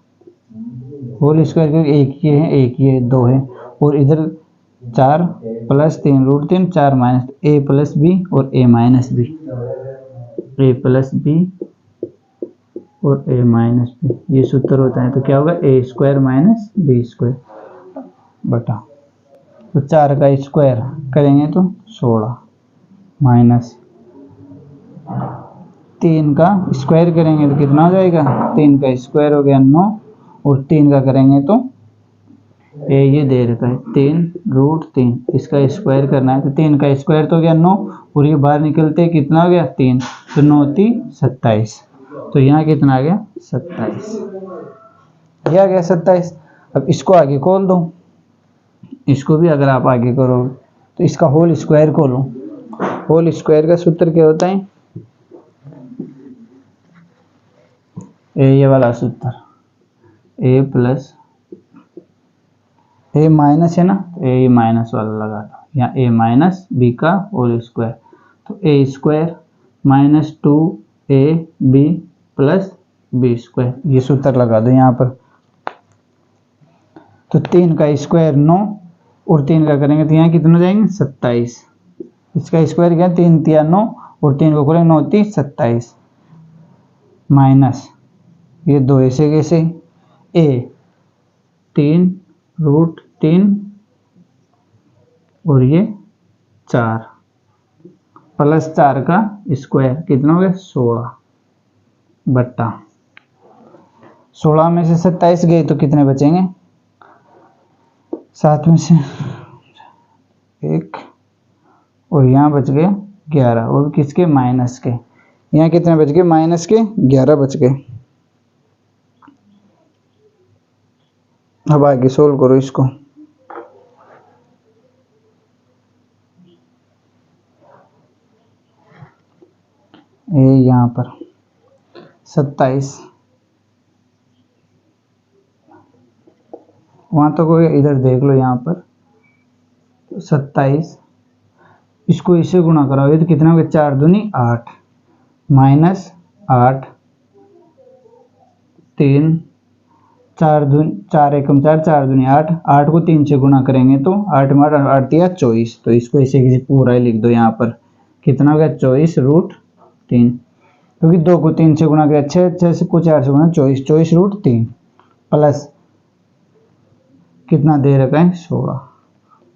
होल स्क्वायर, क्योंकि एक ये है 2 है, और इधर 4 plus 3√3 4 minus a plus b और a minus b, a plus b और a माइनस बी ये सूत्र होता है, तो क्या होगा a square minus B square बटा, तो 4 का स्क्वायर करेंगे तो 16 माइनस 3 का स्क्वायर करेंगे तो कितना हो जाएगा, 3 का स्क्वायर हो गया 9 और 3 का करेंगे तो ये दे रखा है 3√3, इसका स्क्वायर करना है तो 3 का स्क्वायर तो हो गया 9 और ये बाहर निकलते कितना हो गया 3, तो 9 3 27, तो यहाँ कितना आ गया 27, ये आ गया 27। अब इसको आगे खोल दो, इसको भी अगर आप आगे करो तो इसका होल स्क्वायर को लो। होल स्क्वायर का सूत्र क्या होता है? ये वाला सूत्र, ए प्लस ए माइनस है ना, ए माइनस वाला लगा दो, या ए माइनस बी का होल स्क्वायर, तो A square minus 2ab plus B square, ये सूत्र लगा दो यहाँ पर। तो 3 का स्क्वायर 9 और 3 का करेंगे तो यहाँ कितने हो जाएंगे? 27। इसका स्क्वायर क्या? 3 तिया 9 और 3 को करेंगे 9 3 27 माइनस ये 2 ऐसे कैसे, ए 3√3 और ये 4 प्लस 4 का स्क्वायर कितना हो गया? 16 बट्टा 16 में से 27 गए तो कितने बचेंगे? 7 में से 1 और यहाँ बच गए 11, और किसके? माइनस के। यहाँ कितने बच गए? माइनस के 11 बच गए। अब आगे सोल्व करो इसको। ये यहाँ पर 27, वहाँ तो कोई, इधर देख लो यहाँ पर 27, इसको इससे गुणा कराओगे तो कितना हो गया? 4 दूनी 8 माइनस 8 3 4 एकम 4 4 दूनी 8, 8 को 3 से गुणा करेंगे तो 8 में 8 दिया 24, तो इसको ऐसे किसी पूरा ही लिख दो यहाँ पर। कितना हो गया? 24√3, क्योंकि 2 को 3 से गुणा किया 6, 6 को 4 से गुणा 24, 24√3 प्लस कितना दे रखा है? 16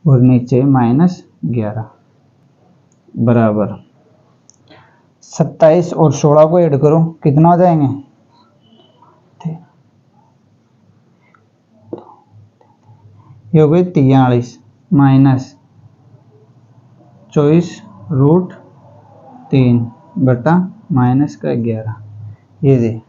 और नीचे माइनस 11 बराबर 27 और 16 को ऐड करो, कितना हो जाएंगे? ये हो गए 43 माइनस 24√3 बटा माइनस का 11, ये दे।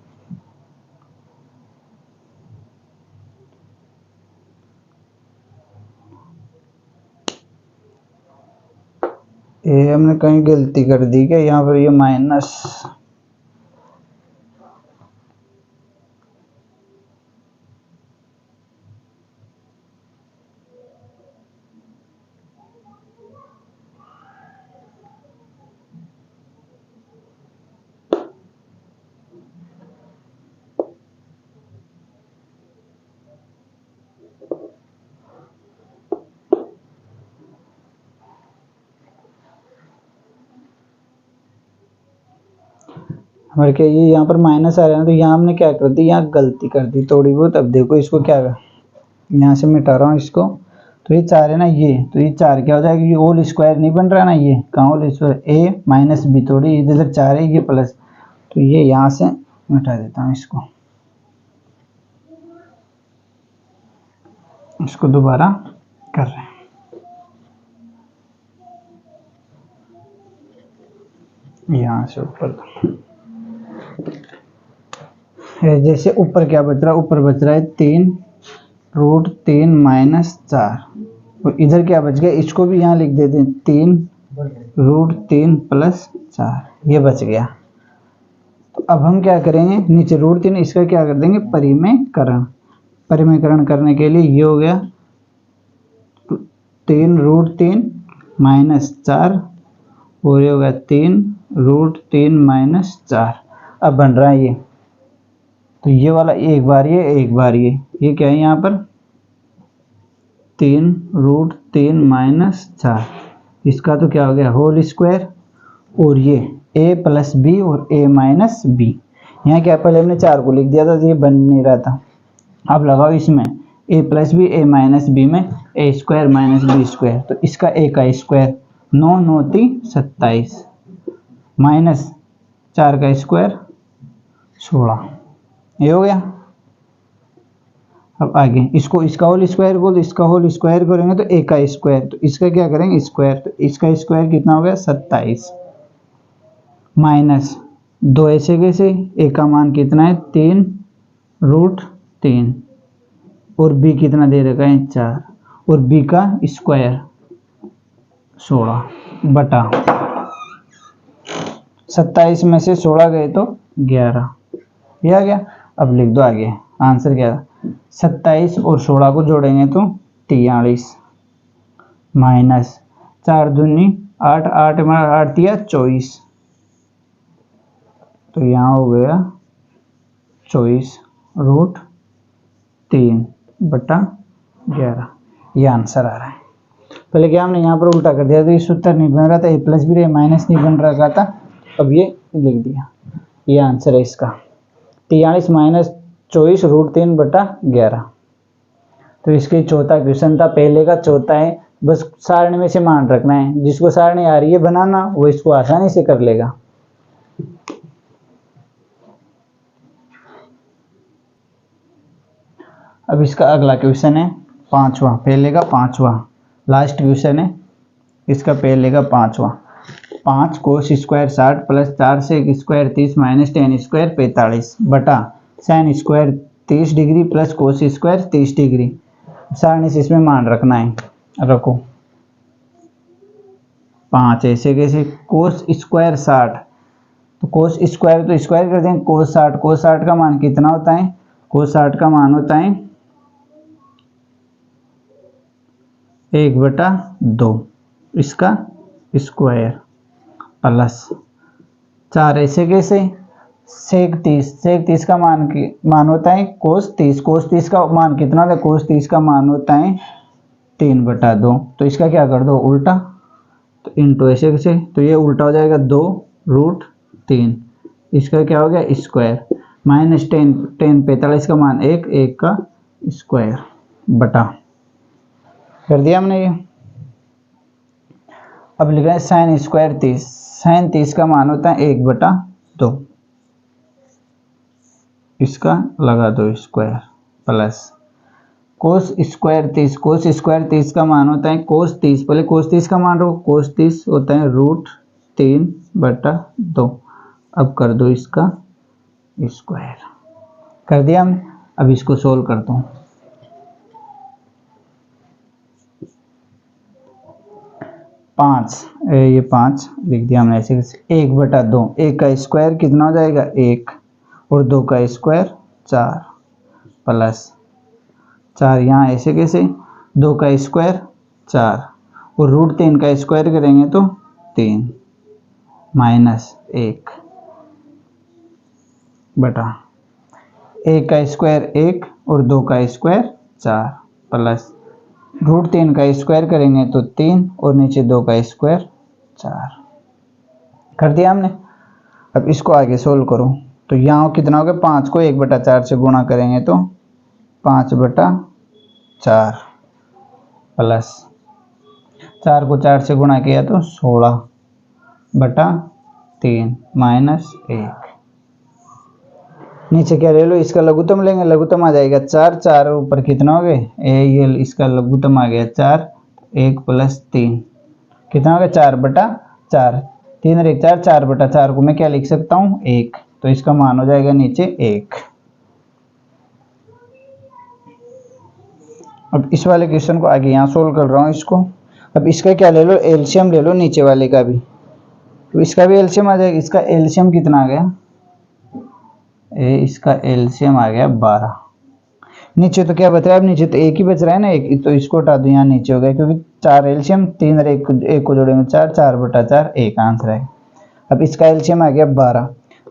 ये हमने कहीं गलती कर दी क्या? यहाँ पर ये माइनस, हमारे क्या ये यहाँ पर माइनस आ रहा है ना, तो यहाँ हमने क्या कर दी? यहाँ गलती कर दी थोड़ी बहुत। अब देखो इसको क्या, यहाँ से मिटा रहा हूँ इसको, तो ये 4 है ना, ये तो ये 4 क्या हो जाएगा? ये होल स्क्वायर नहीं बन रहा ना, ये कहाँ होल स्क्वायर? ए माइनस बी, थोड़ी इधर 4 है, ये प्लस, तो ये यहाँ से मिटा देता हूँ इसको। इसको दोबारा कर रहे हैं, यहाँ से ऊपर, जैसे ऊपर क्या बच रहा है? ऊपर बच रहा है 3√3 माइनस 4, और इधर क्या बच गया? इसको भी यहाँ लिख देते हैं 3√3 प्लस 4, ये बच गया। तो अब हम क्या करेंगे? नीचे √3, इसका क्या कर देंगे? परिमेयकरण। परिमेयकरण करने के लिए ये हो गया 3√3 माइनस 4, और ये हो गया 3√3 माइनस 4। अब बन रहा है ये, तो ये वाला एक बार ये क्या है? यहाँ पर 3√3 माइनस 4, इसका तो क्या हो गया? होल स्क्वायर, और ये a प्लस बी और a माइनस बी। यहाँ क्या, पहले हमने 4 को लिख दिया था तो ये बन नहीं रहा था। अब लगाओ इसमें a plus B a minus B में a square minus B square, तो इसका a का स्क्वायर 9 9 27 माइनस 4 का स्क्वायर 16, ये हो गया। अब आगे इसको, इसका होल स्क्वायर को, तो इसका होल स्क्वायर करेंगे तो a का स्क्वायर, तो इसका क्या करेंगे? स्क्वायर, तो इसका स्क्वायर कितना हो गया? 27 माइनस 2 ऐसे कैसे, a का मान कितना है? 3√3 और b कितना दे रखा है? 4, और b का स्क्वायर 16 बटा 27 में से 16 गए तो 11, ये आ गया। अब लिख दो आगे आंसर क्या था, 27 और 16 को जोड़ेंगे तो 43 माइनस 4 दूनी 8, 8 8 दिया 24, तो यहाँ हो गया 24 रूट 3 बटा 11, ये आंसर आ रहा है। पहले क्या हमने यहाँ पर उल्टा कर दिया तो ये सूत्र नहीं बन रहा था, ए प्लस बी माइनस नहीं बन रहा था, अब ये लिख दिया, ये आंसर है इसका 43 माइनस 24 रूट 3 बटा 11। तो इसके चौथा क्वेश्चन था, पहले का चौथा है, बस सारणी में से मान रखना है, जिसको सारणी आ रही है बनाना वो इसको आसानी से कर लेगा। अब इसका अगला क्वेश्चन है पांचवा, पहले का पांचवा लास्ट क्वेश्चन है, इसका पहले का पांचवा। 5 cos square 60 plus 4 sec square 30 minus ten square 45 बटा sine square 30 degree plus cos square 30 degree. सारणी से इसमें मान रखना है, रखो 5 ऐसे कैसे, कोस स्क्वायर 60, तो कोस स्क्वायर तो स्क्वायर कर देंगे, कोस 60, कोस 60 का मान कितना होता है, कोस 60 का मान होता है 1/2, इसका स्क्वायर प्लस 4 ऐसे कैसे, सेक 30 का मान होता है कोस 30, कोस 30 का मान कितना होता है, कोस 30 का मान होता है 3/2, तो इसका क्या कर दो उल्टा, तो इंटू ऐसे कैसे, तो ये उल्टा हो जाएगा 2 रूट 3, इसका क्या हो गया स्क्वायर माइनस 10 45 का मान 1 का स्क्वायर बटा, कर दिया हमने ये। अब लिखा है साइन स्क्वायर 30, साइन 30 का मान होता है 1/2, इसका लगा दो स्क्वायर प्लस कोस स्क्वायर 30, कोस स्क्वायर 30 का मान होता है कोस 30, पहले कोस 30 का मान रखो, कोस 30 होता है रूट 3/2, अब कर दो इसका स्क्वायर, कर दिया हमने। अब इसको सोल्व करता हूँ, ये 5 लिख दिया हमने ऐसे, 1/2, 1 का स्क्वायर कितना हो जाएगा 1 और 2 का स्क्वायर 4 प्लस 4 यहाँ ऐसे कैसे, 2 का स्क्वायर 4 और रूट 3 का स्क्वायर करेंगे तो 3 माइनस 1 बटा 1 का स्क्वायर 1 और 2 का स्क्वायर 4 प्लस रूट 3 का स्क्वायर करेंगे तो 3 और नीचे 2 का स्क्वायर 4, कर दिया हमने। अब इसको आगे सोल्व करो, तो यहाँ कितना हो गया, 5 को 1/4 से गुणा करेंगे तो 5/4 प्लस 4 को 4 से गुणा किया तो 16/3 माइनस 1, नीचे क्या ले लो, इसका लघुत्तम लेंगे, लघुत्तम आ जाएगा 4, 4 ऊपर कितना हो गए, ये इसका लघुत्तम आ गया 4, 1 प्लस 3 कितना हो गया 4/4, 3 और 1 4, 4/4 को मैं क्या लिख सकता हूँ 1, तो इसका मान हो जाएगा नीचे 1। अब इस वाले क्वेश्चन को आगे यहाँ सोल्व कर रहा हूँ इसको। अब इसका क्या ले लो, एलसीएम ले लो नीचे वाले का भी, तो इसका भी एलसीएम आ जाएगा। इसका एलसीएम कितना आ गया, इसका एलसीएम आ गया 12। नीचे तो क्या बच रहा है, अब नीचे तो एक ही बच रहा है ना, एक, तो इसको हटा दो, यहाँ नीचे हो गया क्योंकि 4 एलसीएम, 3 और 1 को जोड़ेंगे 4, 4/4 1 आंसर है। अब इसका एलसीएम आ गया 12,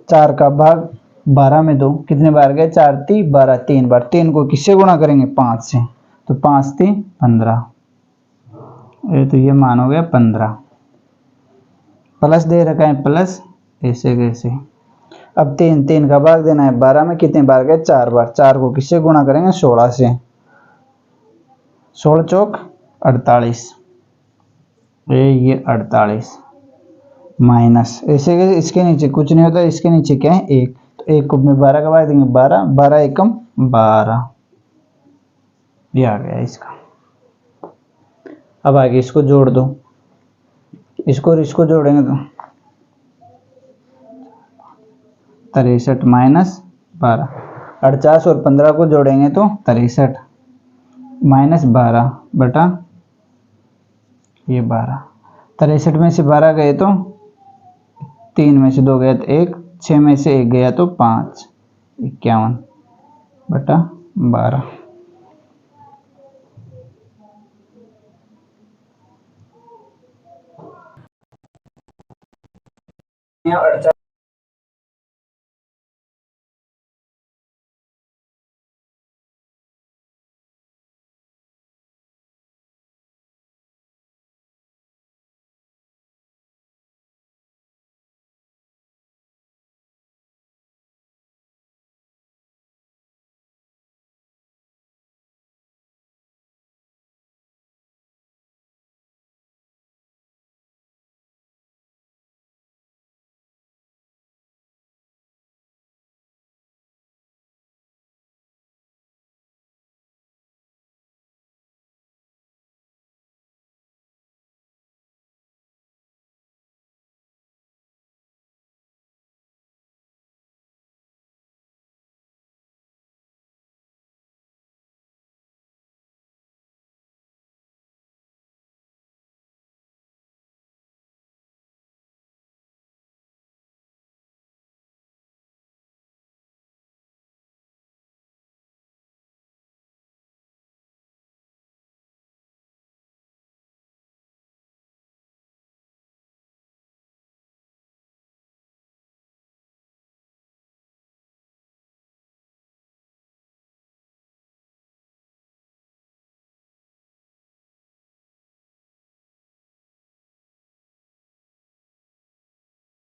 4 का भाग 12 में 2 कितने बार गए, 4 3 12, 3 बार, 3 को किससे गुणा करेंगे 5 से, तो 5 3 15, तो ये मान हो गया 15 प्लस दे रखा है प्लस ऐसे कैसे। अब 3 का भाग देना है 12 में, कितने बार गए 4 बार, 4 को किससे गुणा करेंगे 16 से, 16 चौक 48, ये 48 माइनस ऐसे कैसे, इसके नीचे कुछ नहीं होता, इसके नीचे क्या है 1, तो 1 को में 12 का भाग देंगे 12, 12 एकम 12, ये आ गया इसका। अब आगे इसको जोड़ दो, इसको और इसको जोड़ेंगे तो 63 माइनस 12, 48 और 15 को जोड़ेंगे तो 63 माइनस 12 बटा ये 12, 63 में से 12 गए तो 3 में से 2 गया तो 1, 6 में से 1 गया तो 5, 51/12।